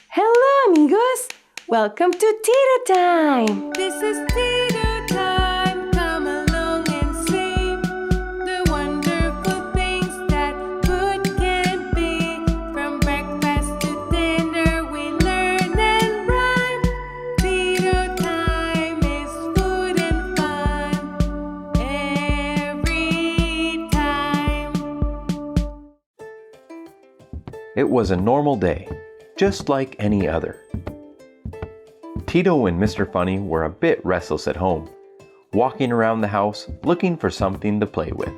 Hello, amigos! Welcome to Tito Time! This is Tito Time. Come along and see the wonderful things that food can be. From breakfast to dinner, we learn and rhyme. Tito Time is food and fun every time. It was a normal day, just like any other. Tito and Mr. Funny were a bit restless at home, walking around the house looking for something to play with.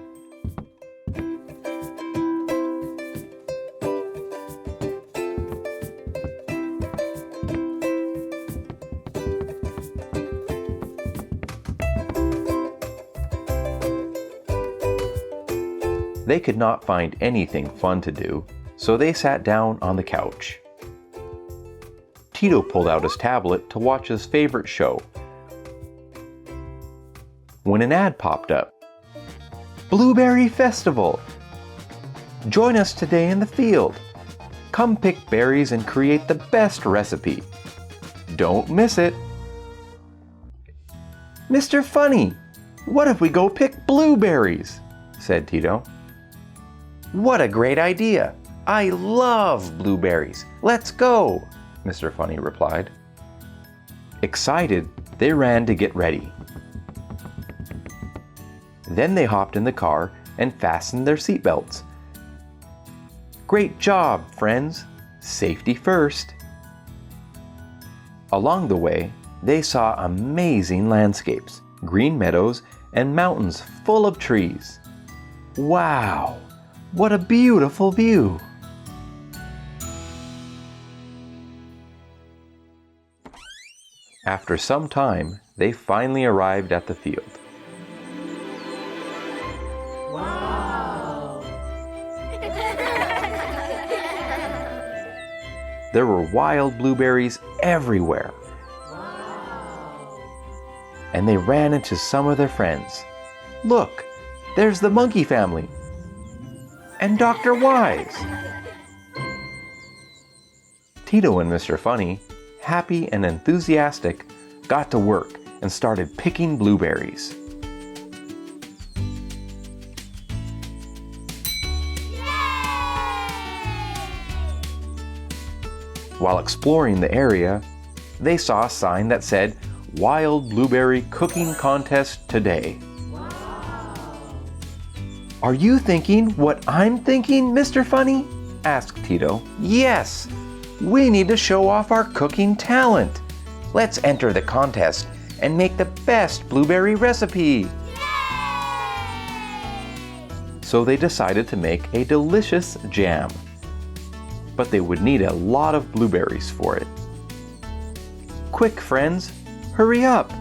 They could not find anything fun to do, so they sat down on the couch. Tito pulled out his tablet to watch his favorite show, when an ad popped up. Blueberry Festival! Join us today in the field. Come pick berries and create the best recipe. Don't miss it. Mr. Funny, what if we go pick blueberries? Said Tito. What a great idea! I love blueberries. Let's go! Mr. Funny replied. Excited, they ran to get ready. Then they hopped in the car and fastened their seatbelts. Great job, friends! Safety first! Along the way, they saw amazing landscapes, green meadows, and mountains full of trees. Wow! What a beautiful view! After some time, they finally arrived at the field. Wow! There were wild blueberries everywhere. Wow! And they ran into some of their friends. Look, there's the monkey family. And Dr. Wise. Tito and Mr. Funny, happy and enthusiastic, got to work and started picking blueberries. While exploring the area, they saw a sign that said, Wild Blueberry Cooking Contest Today. Wow! Are you thinking what I'm thinking, Mr. Funny? Asked Tito. Yes! We need to show off our cooking talent. Let's enter the contest and make the best blueberry recipe. So they decided to make a delicious jam. But they would need a lot of blueberries for it. Quick, friends, hurry up.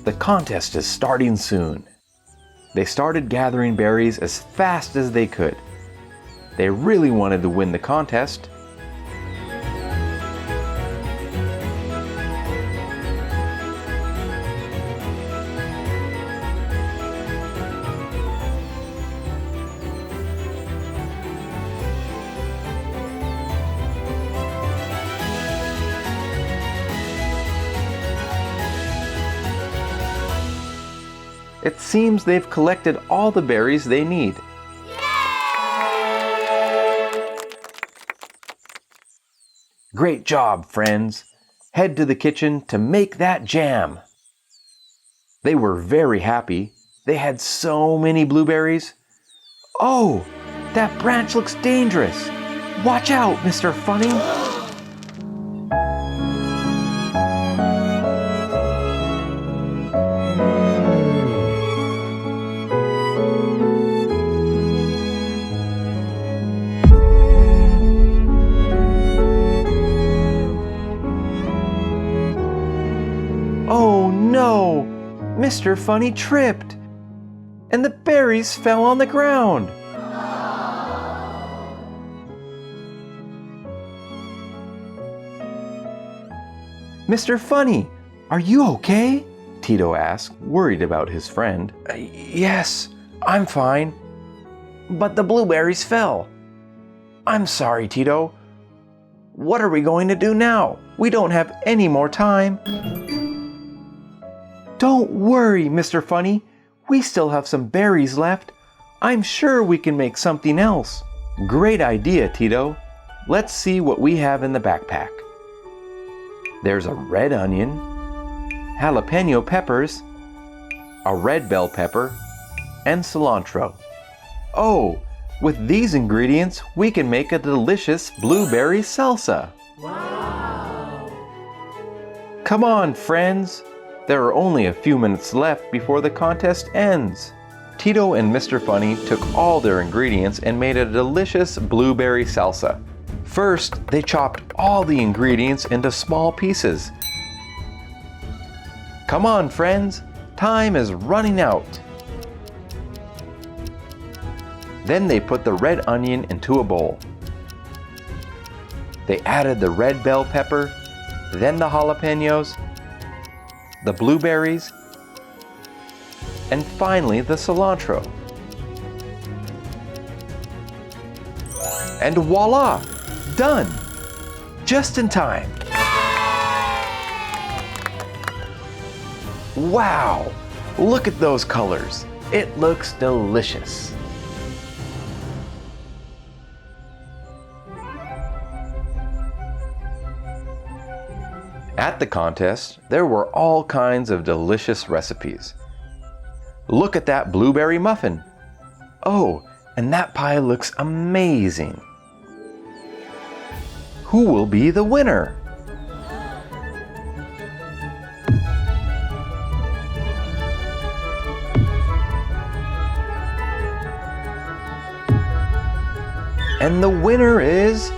The contest is starting soon. They started gathering berries as fast as they could. They really wanted to win the contest. It seems they've collected all the berries they need. Great job, friends! Head to the kitchen to make that jam. They were very happy. They had so many blueberries. Oh, that branch looks dangerous. Watch out, Mr. Funny. Oh no! Mr. Funny tripped, and the berries fell on the ground. Mr. Funny, are you okay? Tito asked, worried about his friend. Yes, I'm fine. But the blueberries fell. I'm sorry, Tito. What are we going to do now? We don't have any more time. Don't worry, Mr. Funny. We still have some berries left. I'm sure we can make something else. Great idea, Tito. Let's see what we have in the backpack. There's a red onion, jalapeno peppers, a red bell pepper, and cilantro. Oh, with these ingredients, we can make a delicious blueberry salsa. Wow! Come on, friends. There are only a few minutes left before the contest ends. Tito and Mr. Funny took all their ingredients and made a delicious blueberry salsa. First, they chopped all the ingredients into small pieces. Come on, friends. Time is running out. Then they put the red onion into a bowl. They added the red bell pepper, then the jalapenos, the blueberries, and finally the cilantro. And voila! Done! Just in time. Wow! Look at those colors. It looks delicious. At the contest, there were all kinds of delicious recipes. Look at that blueberry muffin. Oh, and that pie looks amazing. Who will be the winner? And the winner is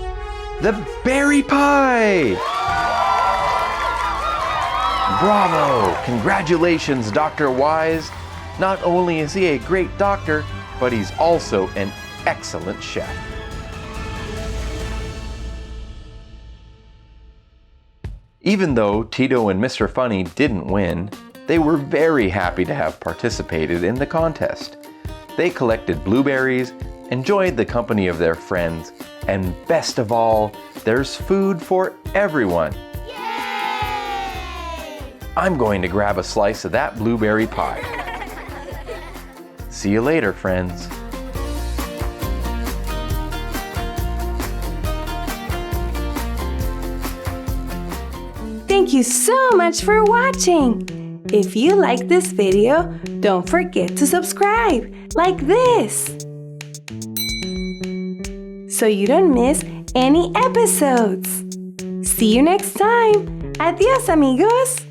the berry pie! Bravo! Congratulations, Dr. Wise! Not only is he a great doctor, but he's also an excellent chef. Even though Tito and Mr. Funny didn't win, they were very happy to have participated in the contest. They collected blueberries, enjoyed the company of their friends, and best of all, there's food for everyone. I'm going to grab a slice of that blueberry pie. See you later, friends. Thank you so much for watching. If you like this video, don't forget to subscribe, like this, so you don't miss any episodes. See you next time. Adiós, amigos.